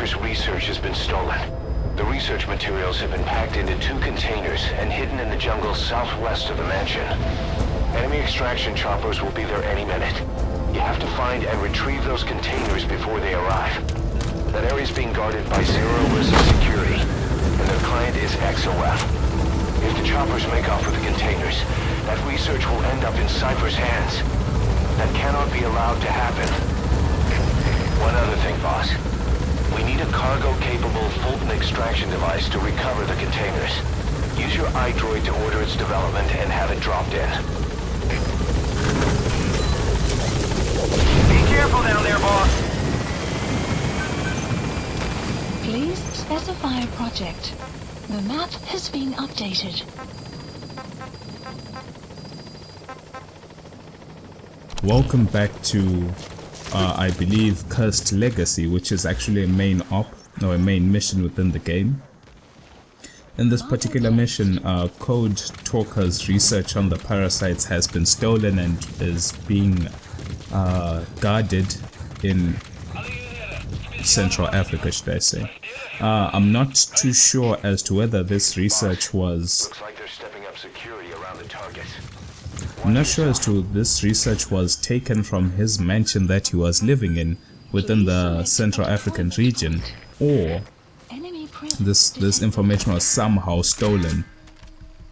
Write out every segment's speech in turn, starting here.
Cypher's research has been stolen. The research materials have been packed into 2 containers and hidden in the jungle southwest of the mansion. Enemy extraction choppers will be there any minute. You have to find and retrieve those containers before they arrive. That area is being guarded by zero-risk security, and their client is XOF. If the choppers make off with the containers, that research will end up in Cypher's hands. That cannot be allowed to happen. One other thing, boss. We need a cargo-capable Fulton extraction device to recover the containers. Use your iDroid to order its development and have it dropped in. Be careful down there, boss! Please specify a project. The map has been updated. Welcome back to, I believe, Cursed Legacy, which is actually a main mission within the game. In this particular mission, Code Talker's research on the parasites has been stolen and is being guarded in Central Africa, should I say. I'm not too sure as to whether this research was... Looks like they're stepping up security around the target. I'm not sure as to this research was taken from his mansion that he was living in within the Central African region, or this information was somehow stolen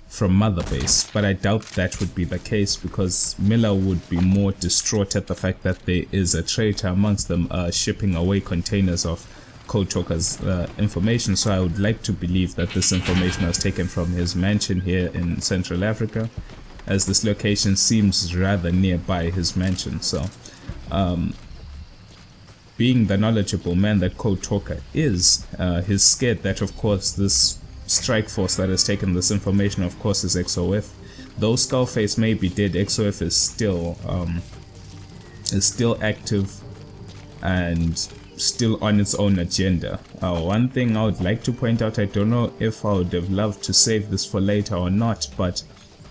from Mother Base, but I doubt that would be the case because Miller would be more distraught at the fact that there is a traitor amongst them shipping away containers of Code Talker's information, so I would like to believe that this information was taken from his mansion here in Central Africa, as this location seems rather nearby his mansion. So being the knowledgeable man that Code Talker is, he's scared that of course this strike force that has taken this information of course is XOF. Though Skullface may be dead, XOF is still active and still on its own agenda. One thing I would like to point out, I don't know if I would have loved to save this for later or not, but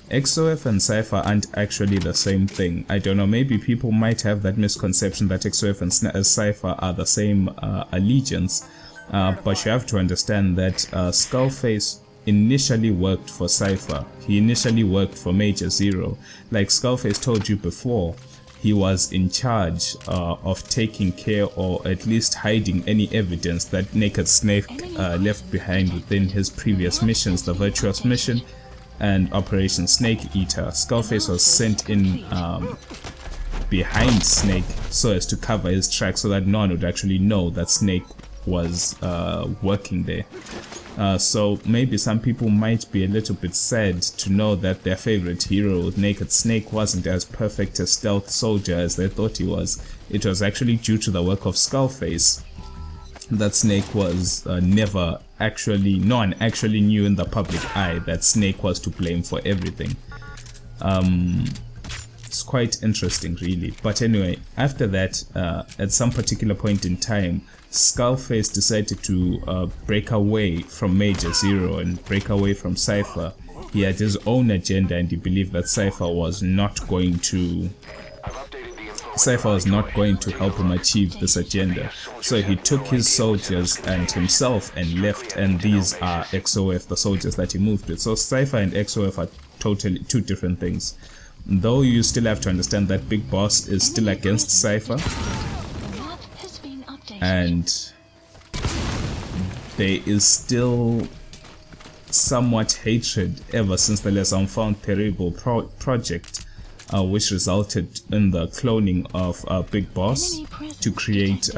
XOF and Cypher aren't actually the same thing. I don't know, maybe people might have that misconception that XOF and Cypher are the same allegiance, but you have to understand that Skullface initially worked for Cypher. He initially worked for Major Zero. Like Skullface told you before, he was in charge of taking care or at least hiding any evidence that Naked Snake left behind within his previous missions, the Virtuous Mission and Operation Snake Eater. Skullface was sent in behind Snake so as to cover his tracks so that no one would actually know that Snake was working there. So maybe some people might be a little bit sad to know that their favorite hero, Naked Snake, wasn't as perfect a stealth soldier as they thought he was. It was actually due to the work of Skullface that Snake was no one actually knew in the public eye that Snake was to blame for everything. It's quite interesting really. But anyway, after that, at some particular point in time, Skullface decided to break away from Major Zero and break away from Cypher. He had his own agenda and he believed that Cypher was not going to help him achieve this agenda. So he took his soldiers and himself and left, and these are XOF, the soldiers that he moved with. So Cypher and XOF are totally two different things. Though you still have to understand that Big Boss is still against Cypher, and there is still somewhat hatred ever since the Les Enfants Terribles project, which resulted in the cloning of Big Boss to create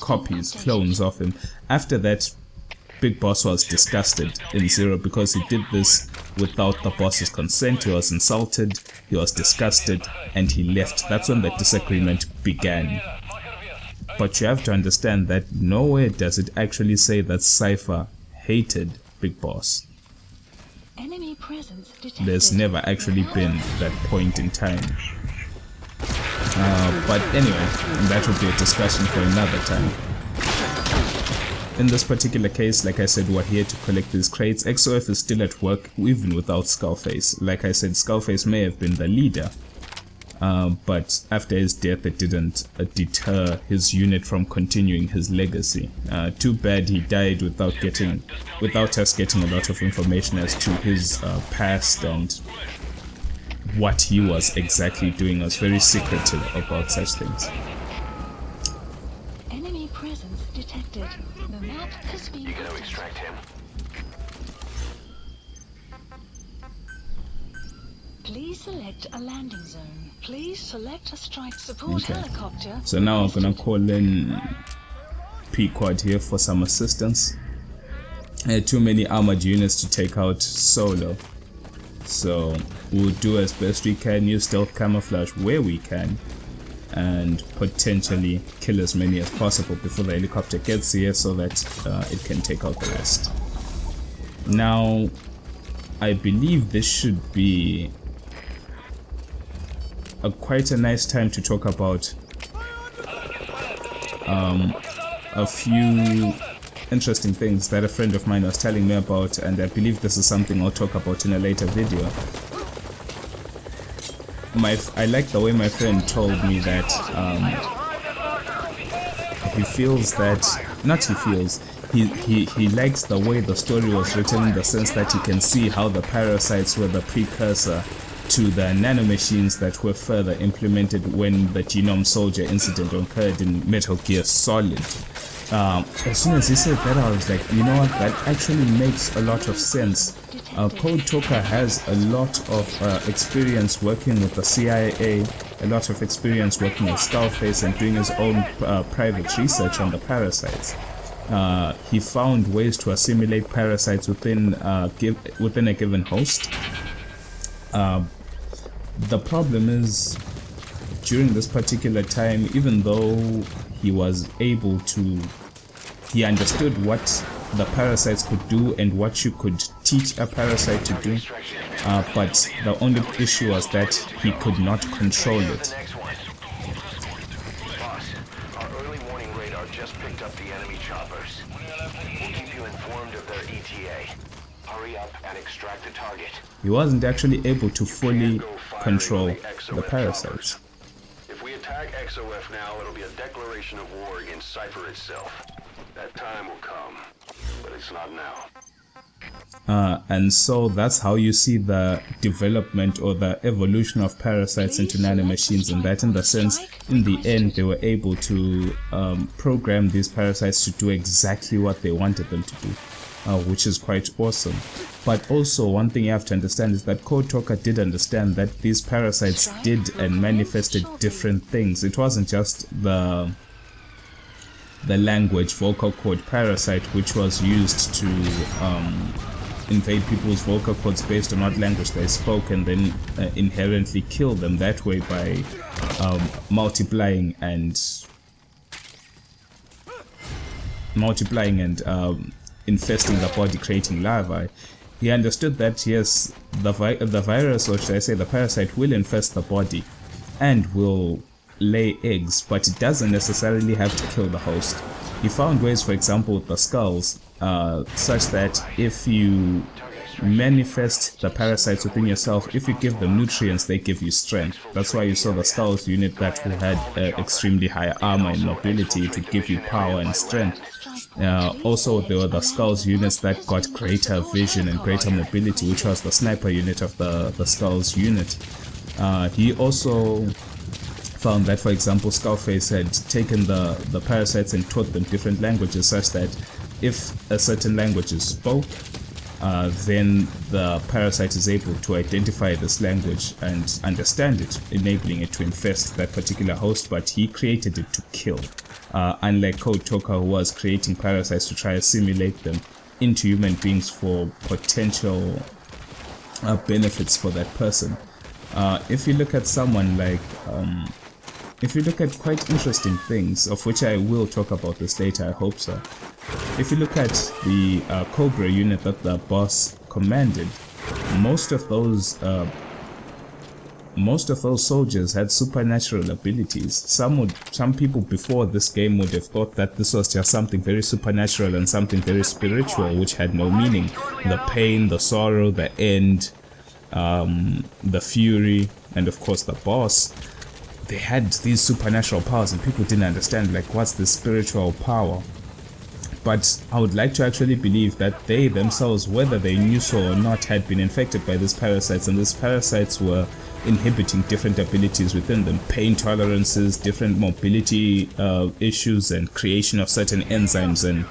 clones of him. After that, Big Boss was disgusted in Zero because he did this without the boss's consent. He was insulted, he was disgusted, and he left. That's when the disagreement began. But you have to understand that nowhere does it actually say that Cypher hated Big Boss. There's never actually been that point in time. But anyway, that would be a discussion for another time. In this particular case, like I said, we're here to collect these crates. XOF is still at work even without Skullface. Like I said, Skullface may have been the leader, but after his death it didn't deter his unit from continuing his legacy. Too bad he died without us getting a lot of information as to his past and what he was exactly doing. I was very secretive about such things. Enemy presence detected. The map has been You're gonna extract him. Please select a landing zone. Please select a strike support helicopter. So now I'm gonna call in P-Quad here for some assistance. I had too many armored units to take out solo, so we'll do as best we can, use stealth camouflage where we can, and potentially kill as many as possible before the helicopter gets here so that it can take out the rest. Now I believe this should be quite a nice time to talk about a few interesting things that a friend of mine was telling me about, and I believe this is something I'll talk about in a later video. I like the way my friend told me that he feels that, he likes the way the story was written, in the sense that he can see how the parasites were the precursor to the nanomachines that were further implemented when the Genome Soldier incident occurred in Metal Gear Solid. As soon as he said that, I was like, you know what, that actually makes a lot of sense. Code Talker has a lot of experience working with the CIA, a lot of experience working with Skullface and doing his own private research on the parasites. He found ways to assimilate parasites within a given host. The problem is, during this particular time, even though he was able to, he understood what the parasites could do and what you could teach a parasite to do, but the only issue was that he could not control it. Boss, our early warning radar just picked up the enemy choppers. We'll keep you informed of their ETA. Hurry up and extract the target. He wasn't actually able to fully control the parasites. If we attack XOF now, it'll be a declaration of war against Cypher itself. That time will come, but it's not now. And so that's how you see the development or the evolution of parasites into nanomachines, and that in the sense, in the end, they were able to program these parasites to do exactly what they wanted them to do, which is quite awesome. But also, one thing you have to understand is that Code Talker did understand that these parasites did and manifested different things. It wasn't just the language vocal cord parasite, which was used to invade people's vocal cords based on what language they spoke, and then inherently kill them that way by multiplying and infesting the body, creating larvae. He understood that yes, the virus, or should I say the parasite, will infest the body and will lay eggs, but it doesn't necessarily have to kill the host. He found ways, for example, with the skulls, such that if you manifest the parasites within yourself, if you give them nutrients, they give you strength. That's why you saw the skulls unit that had extremely high armor and mobility to give you power and strength. Also, there were the skulls units that got greater vision and greater mobility, which was the sniper unit of the skulls unit. He also found that, for example, Skullface had taken the parasites and taught them different languages, such that if a certain language is spoke, then the parasite is able to identify this language and understand it, enabling it to infest that particular host, but he created it to kill. Unlike Code Talker, who was creating parasites to try to assimilate them into human beings for potential benefits for that person. If you look at someone like, if you look at quite interesting things, of which I will talk about this later, I hope so. If you look at the Cobra unit that the boss commanded, most of those soldiers had supernatural abilities. Some people before this game would have thought that this was just something very supernatural and something very spiritual, which had no meaning. The pain, the sorrow, the end, the fury, and of course the boss, they had these supernatural powers and people didn't understand like what's the spiritual power. But I would like to actually believe that they themselves, whether they knew so or not, had been infected by these parasites, and these parasites were inhibiting different abilities within them, pain tolerances, different mobility issues, and creation of certain enzymes and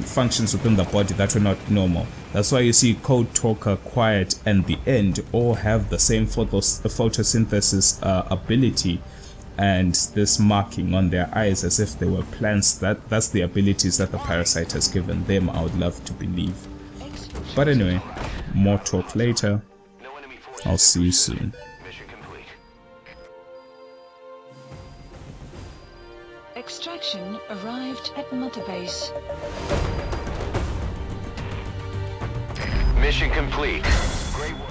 functions within the body that were not normal. That's why you see Code Talker, Quiet, and the End all have the same photosynthesis ability, and this marking on their eyes as if they were plants. That's the abilities that the parasite has given them, I would love to believe. But anyway, more talk later. I'll see you soon. Mission complete. Extraction arrived at Mother Base. Mission complete. Great work.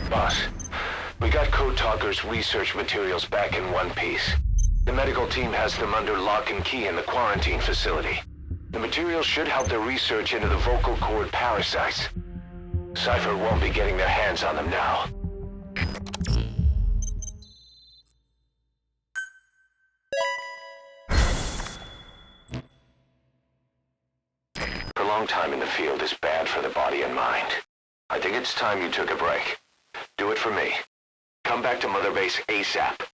Boss, we got Code Talker's research materials back in one piece. The medical team has them under lock and key in the quarantine facility. The materials should help their research into the vocal cord parasites. Cypher won't be getting their hands on them now. Prolonged time in the field is bad for the body and mind. I think it's time you took a break. Do it for me. Come back to Mother Base ASAP.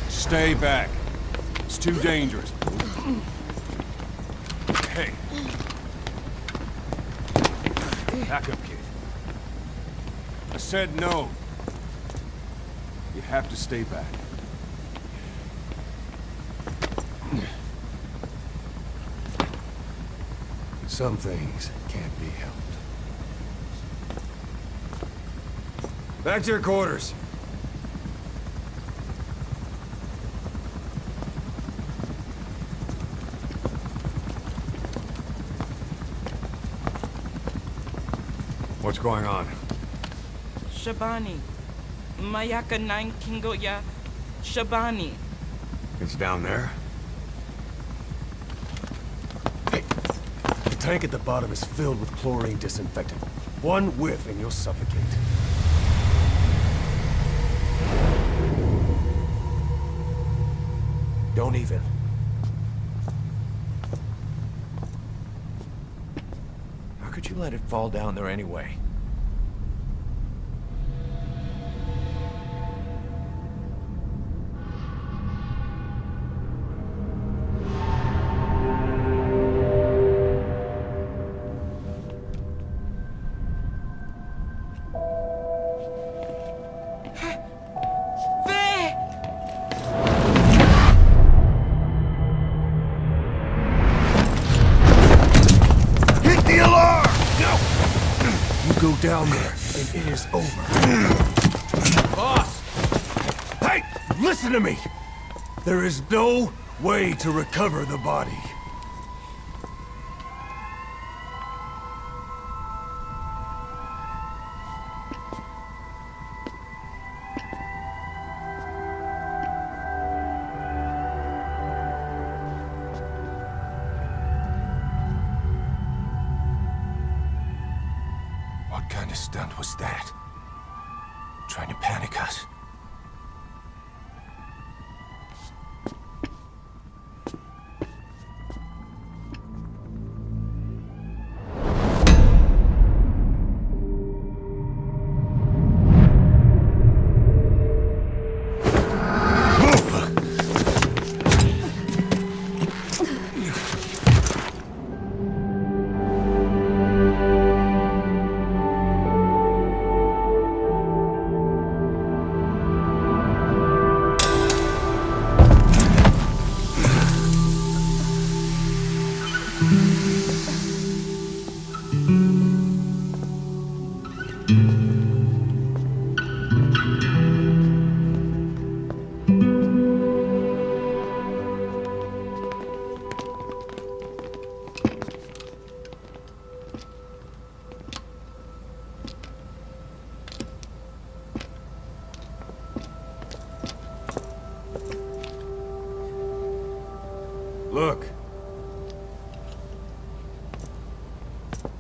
Stay back. It's too dangerous. Hey. Back up, kid. I said no. You have to stay back. Some things can't be helped. Back to your quarters. What's going on? Shabani. Mayaka 9 Kingo ya. Shabani. It's down there. Hey, the tank at the bottom is filled with chlorine disinfectant. One whiff and you'll suffocate. Don't even. How could you let it fall down there anyway? Go down there, and it is over. Boss! Hey! Listen to me! There is no way to recover the body. What kind of stunt was that? Trying to panic us?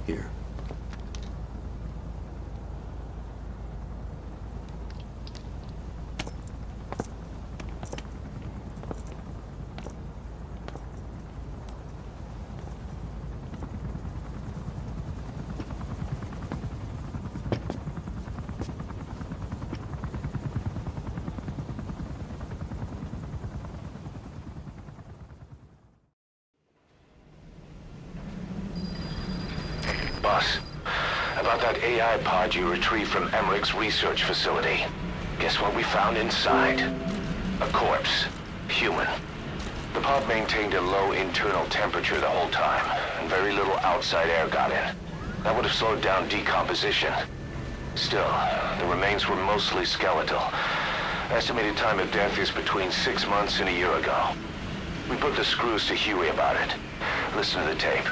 Here. Boss, about that AI pod you retrieved from Emmerich's research facility. Guess what we found inside? A corpse. Human. The pod maintained a low internal temperature the whole time, and very little outside air got in. That would have slowed down decomposition. Still, the remains were mostly skeletal. Estimated time of death is between 6 months and a year ago. We put the screws to Huey about it. Listen to the tape.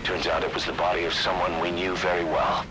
Turns out it was the body of someone we knew very well.